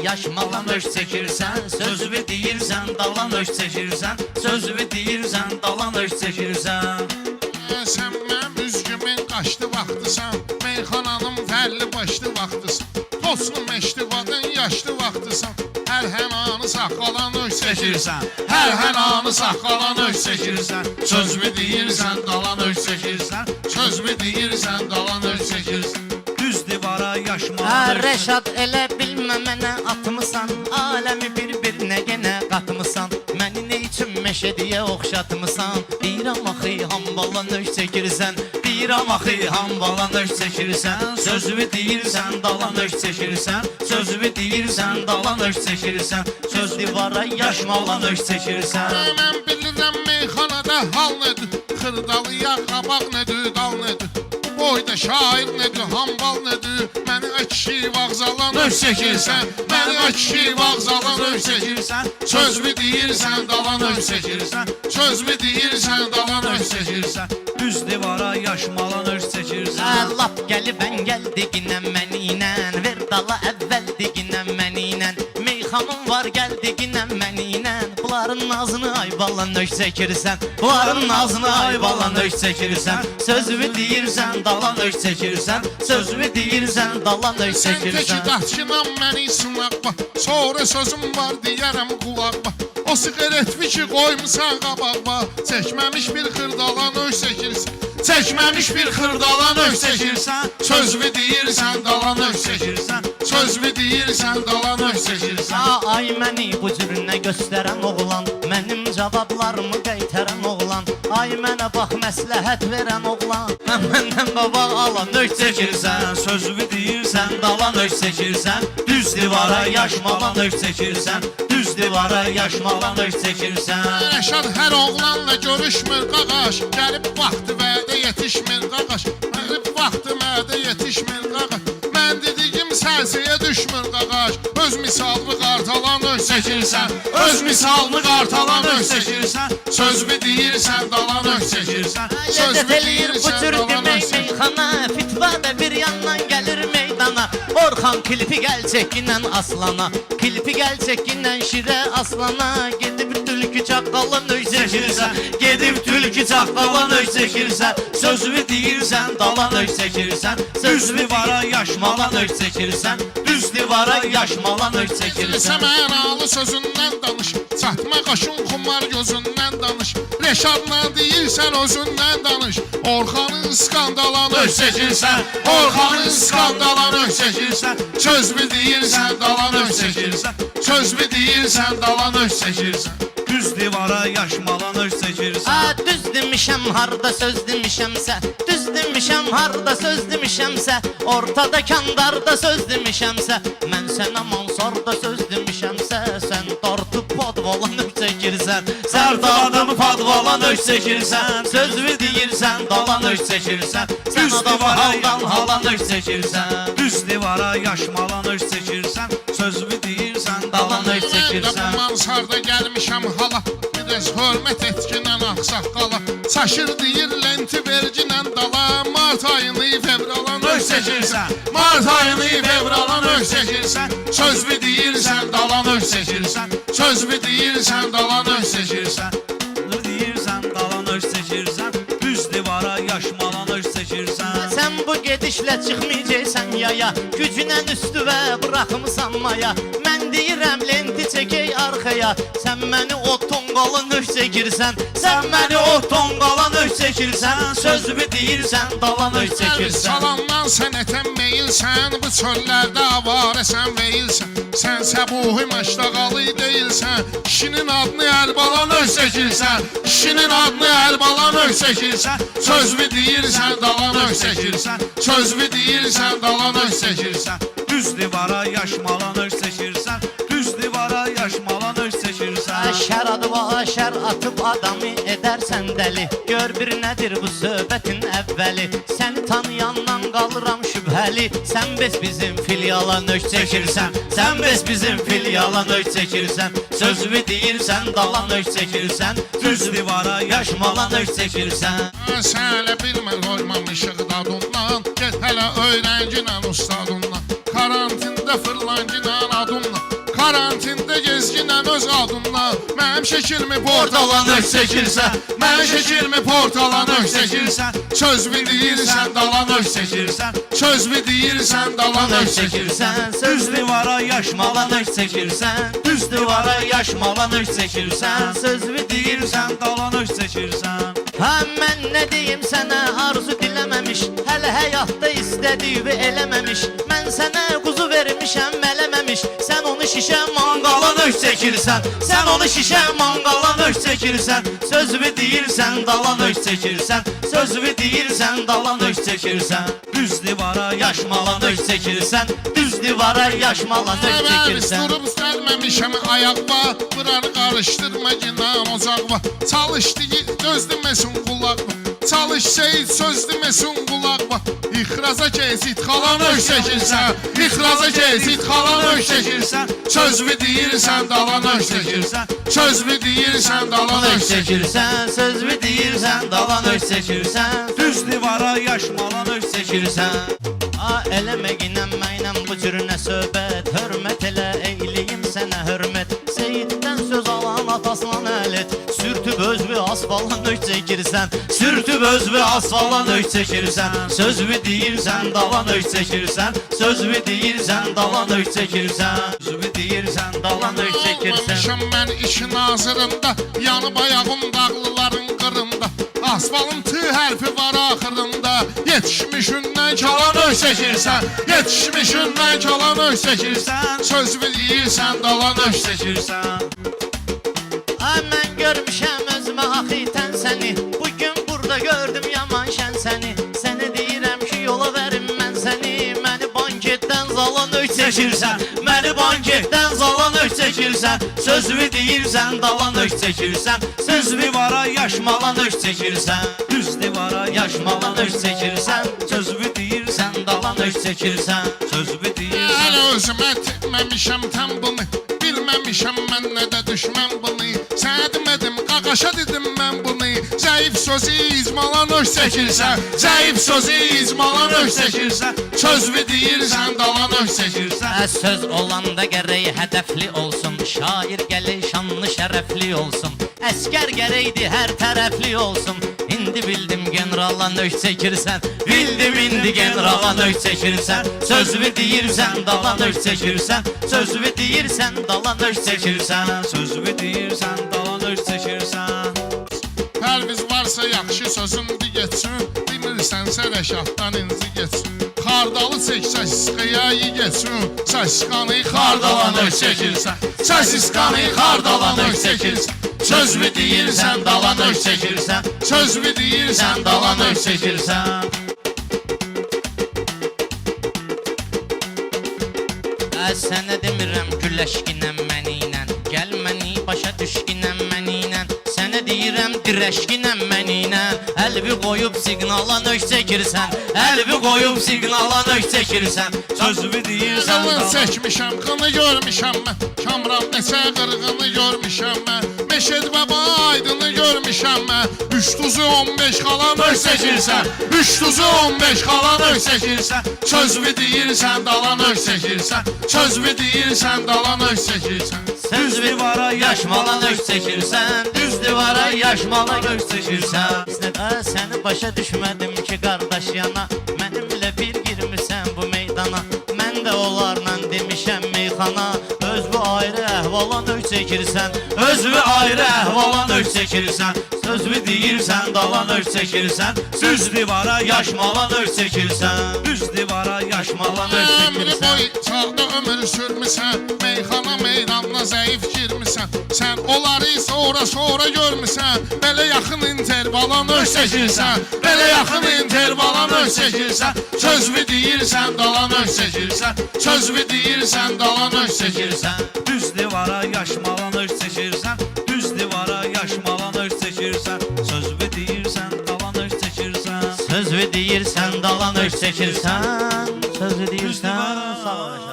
Yaşmalan öz çəkirsən, sözümü deyirsən, dalan öz çəkirsən, sözümü deyirsən, dalan öz çəkirsən. Sən mənim üzgümün qaçdı vaxtısan, meyxananın fərli başlı vaxtısan, toslu meştiqadın yaşlı vaxtısan, hər hənanı saqqalan öz çəkirsən, hər hənanı saqqalan öz çəkirsən, sözümü deyirsən, dalan öz çəkirsən, sözümü deyirsən, dalan öz çəkirsən. Düz divara yaşmalan öz Rəşad elə bilmə mənə atmısan, aləmi bir-birinə genə qatmısan, məni nə üçün meşədiyə oxşatmısan, deyirəm axı hambalan öz çəkirsən, deyirəm axı hambalan öz çəkirsən, sözümü deyirsən, dalan öz çəkirsən, sözümü deyirsən, dalan öz çəkirsən, söz divara yaşmalan öz çəkirsən. Mən bilirəm meyxanada hal nədir, xırdalıya qabaq nədir, dal nədir, boyda şair nədir, hambal nədir, məni əkşi vağzalan öz çəkirsən, məni əkşi vağzalan öz çəkirsən, sözümü deyirsən, dalan öz çəkirsən, sözümü deyirsən, dalan öz çəkirsən. Düz divara yaşmalan öz çəkirsən. lap gəlib ən gəldiginə məniylə, ver dala əvvəldiginə məniylə, meyxanım var gəldiginə məniylə, bunların nazını aybalan öz çəkirsən, bunların nazını aybalan öz çəkirsən, sözümü deyirsən, dalan öz çəkirsən, sözümü deyirsən, dalan öz Sən teki çəkirsən. daçınan məni sınaqma, sonra sözüm var deyərəm qulaqma, o siqaretmi ki qoymusan qabaqma, çəkməmiş bir xırdalan öz çəkirsən, çəkməmiş bir xırdalan öz çəkirsən, sözümü deyirsən, dalan öz çəkirsən, sözümü deyirsən, dalan öz çəkirsən. Ay məni bu cürünə göstərən oğlan, mənim cavablarımı qaytaran oğlan, ay mənə bax məsləhət verən oğlan, məndən babaq alan öz çəkirsən, Sözümü deyirsən, dalan öz çəkirsən, düz divara yaşmalan öz çəkirsən, düz divara yaşmalan öz çəkirsən. Rəşad hər oğlanla görüşmür qaqaş, gəlib vaxtı vədə yetişmir qaqaş, gəlib vaxtı vədə yetişmir qaqaş, mən dediyim səlsiyə düşmür qaqaş, öz misalını qartalan öz çəkirsən, öz misalını qartalan öz çəkirsən, sözümü deyirsən, dalan öz çəkirsən, Lezət eləyir bu cür demək meyxana, fitva da bir yandan gəlir meydana, Orxan klipi gəl çəkindən aslana, klipi gəl çəkindən şirə aslana, gedib tülkü çaqqalın öz çəkirsən, Gedib tülkü çaqqalan öz çəkirsən, sözümü deyirsən, dalan öz çəkirsən, düz divara yaşmalan öz çəkirsən, düz divara yaşmalan öz çəkirsən. Səmənalı sözündən danış, çatma qaşın xumar gözündən danış, Rəşadla deyirsən özündən danış, Orxanın skandalanı öz çəkirsən, Orxanın skandalanı öz çəkirsən, sözümü deyirsən, dalan öz çəkirsən, sözümü deyirsən, dalan öz çəkirsən. Düz divara yaşmalan öz çəkirsən. Düz demişəm harda söz demişəmsə, düz demişəm harda söz demişəmsə, ortada kandarda söz demişəmsə, mən sənə mansarda söz demişəmsə, sən dartıb padvalan öz çəkirsən, Sərda adamı padvalan öz çəkirsən, sözümü deyirsən, dalan öz çəkirsən, düz divara haldan halan öz çəkirsən, düz divara yaşmalan öz çəkirsən, sözümü deyirsən, dalan öz çəkirsən. Mansarda gəlmişəm hala, biraz hörmət etkinən ağsaqqala, çaşır deyir lenti verginən dala, Mart ayını fevralan öz çəkirsən, Mart ayını fevralan öz çəkirsən, sözümü deyirsən, dalan öz çəkirsən, sözümü deyirsən, dalan öz çəkirsən. Sözümü deyirsən, dalan öz çəkirsən, düz divara yaşmalan öz çəkirsən. sən bu gedişlə çıxmayacaqsan yaya, gücünən üstüvə bıraxmısan maya, mən deyirəm lenti çəkək arxaya, sən məni o tonqalın öz çəkirsən, sən məni o tonqalan öz çəkirsən, sözümü deyirsən, dalan öz çəkirsən. Salamdan sənətə meyilsən, bu çöllərdə avarəsən veyilsən, sənsə bu himəşdağalı deyilsən, kişinin adını əlbalan öz çəkirsən, kişinin adını əlbalan öz çəkirsən, sözümü deyirsən, dalan öz çəkirsən, sözümü deyirsən, dalan öz çəkirsən. Düz divara yaşmalan öz çəkirsən, düz divara yaşmalan öz çəkirsən. Şər adı var, şər atıb adamı edərsən dəli, gör bir nədir bu söhbətin əvvəli, səni tanıyandan qalıram şübhəli, sən bəs bizim filiala nöş çəkirsən, sən bəs bizim filiala nöş çəkirsən, sözümü deyirsən, dalan nöş çəkirsən, düz divara yaşmalan nöş çəkirsən. Sən hələ bilmən qoymamışıq dadından, get hələ öyrənginən ustadından, karantində fırlanginən adımla, Karantində gezginən öz adınla mənim şəkilmi portala növ çəkirsən, mənim şəkilmi portala növ çəkirsən. Sözümü deyirsən dala növ çəkirsən, sözümü deyirsən dala növ çəkirsən. Düz divara yaşmala nöş çəkirsən, düz divara yaşmala nöş çəkirsən. Sözümü deyirsən, dala nöş çəkirsən. Ha mən nə deyim sənə, arzu diləməmiş, hələ həyatda istədiyi eləməmiş. Mən sənə quzu vermişəm, mələməmiş. Sən onu şişə mangala nöş çəkirsən, sən onu şişə mangala nöş çəkirsən. Sözümü deyirsən, dala nöş çəkirsən, sözümü deyirsən, dala nöş çəkirsən. Düz divara Yaşmala nöş çəkirsən, düz divara yaşmala nöş Mən çəkirsən. durub gəlməmişəm ayaqba, buranı qarışdırma ginam ocaqba. Çalış deyil, göz deməsin qulaqba. Çalış seyid, söz deməsin qulaqba. İxraza kezdit, xala nöş çəkirsən, İxraza kezdit, xala nöş çəkirsən. Sözümü deyirsən, dala nöş çəkirsən, sözümü deyirsən, dala nöş çəkirsən. Sözümü deyirsən, dala nöş çəkirsən. düz divara yaşmala nöş çəkirsən. Eləmə ginənməklə bu cür nə söhbət. Hörmət elə, eyliyim sənə hörmət. Seyiddən söz alan atasına nəl et. Sürtüb özvü asfala nöş çəkirsən, sürtüb özvü asfala nöş çəkirsən. Sözümü deyirsən, dala nöş çəkirsən, sözümü deyirsən, dala nöş çəkirsən. Sözümü deyirsən, dala nöş çəkirsən. Olmamışam mən işin hazırında, yanıb ayağım dağlıların qırında. Asfalın tı hərfi var axırında. Yetişmişindən kala nöş çəkirsən, yetişmişindən kala nöş çəkirsən. Sözümü deyirsən, dala nöş çəkirsən. Mən görmüşəm özümə axitən səni. Bugün burada gördüm yaman şən səni. Sənə deyirəm ki yola verim mən səni. Məni banketdən zala nöş çəkirsən, məni banketdən zala nöş çəkirsən. Sözümü deyirsən, dala nöş çəkirsən, Düz divara yaşmala nöş çəkirsən. düz divara Yaşmala nöş çəkirsən, Sözümü deyirsən, dala nöş çəkirsən. sözümü deyirsən. Hələ özümə etməmişəm təm bunu, bilməmişəm mən nə də düşmən bunu. Sənə demədim, qaqaşa dedim mən bunu. Zəif sözü izmala nöş çəkirsən, zəif sözü izmala nöş çəkirsən. Sözümü deyirsən, dala nöş çəkirsən. Söz olanda gərək hədəfli olsun. Şair gəlir şanlı şərəfli olsun. Əskər gərəkdi hər tərəfli olsun. İndi bildim generala nöş çəkirsən, bildim indi generala nöş çəkirsən. Sözümü deyirsən, dala nöş çəkirsən, sözümü deyirsən, dala nöş çəkirsən. Sözümü deyirsən, dala nöş çəkirsən. Pərviz varsa yaxşı sözün di geçsin, bilmirsənsə rəşaddan inci geçsin. Xardalı çəksə sıxıyayı geçsin, səsisqanı xardala nöş çəkirsən, səsisqanı xardala nöş çəkirsən. Sözümü deyirsən, dala nöş çəkirsən, sözümü deyirsən, dala nöş çəkirsən. Sənə demirəm güləşginəm məniylə, gəl məni başa düşginəm məniylə. Sənə deyirəm dirəşginəm məniylə, əlbi qoyub siqnala nöş çəkirsən, əlbi qoyub siqnala nöş çəkirsən. Sözümü deyirsən, Qılın dala çəkmişəm, qını görmüşəm mən, Kamran neçə qırğını görmüşəm mən. Meşed baba aydını görmüşəm mən. 3 tuzu 15 xala nöş çəkirsən, 3 tuzu 15 xala nöş çəkirsən. Sözümü deyirsən, dala nöş çəkirsən, sözümü deyirsən, dala nöş çəkirsən. Düz divara yaşmala nöş çəkirsən, düz divara yaşmala nöş çəkirsən. Səni başa düşmədim ki qardaş yana, mənimlə bir girmisən bu meydana. Mən də onlarla demişəm meyxana, özü ayrı əhvala nöş çəkirsən, özü ayrı əhvala nöş çəkirsən. Sözümü deyirsən, dala nöş çəkirsən, düz divara yaşmala nöş çəkirsən. düz divara Yaşmala yaşmala nöş Ömrü çəkirsən. boy çağda ömür sürmüsən, meyxana meydanına zəif girmisən. Sən onları sonra görmüsən, belə yaxın intervala nöş çəkirsən, belə yaxın intervala nöş çəkirsən. Sözümü deyirsən, dala nöş çəkirsən, sözümü deyirsən, dala nöş çəkirsən. düz divara yaşmala nöş çəkirsən, düz divara yaşmala nöş çəkirsən. Sözümü deyirsən, dala nöş çəkirsən. Sözü deyirsən, dala nöş çəkirsən, sözü deyirsən, sağ ol.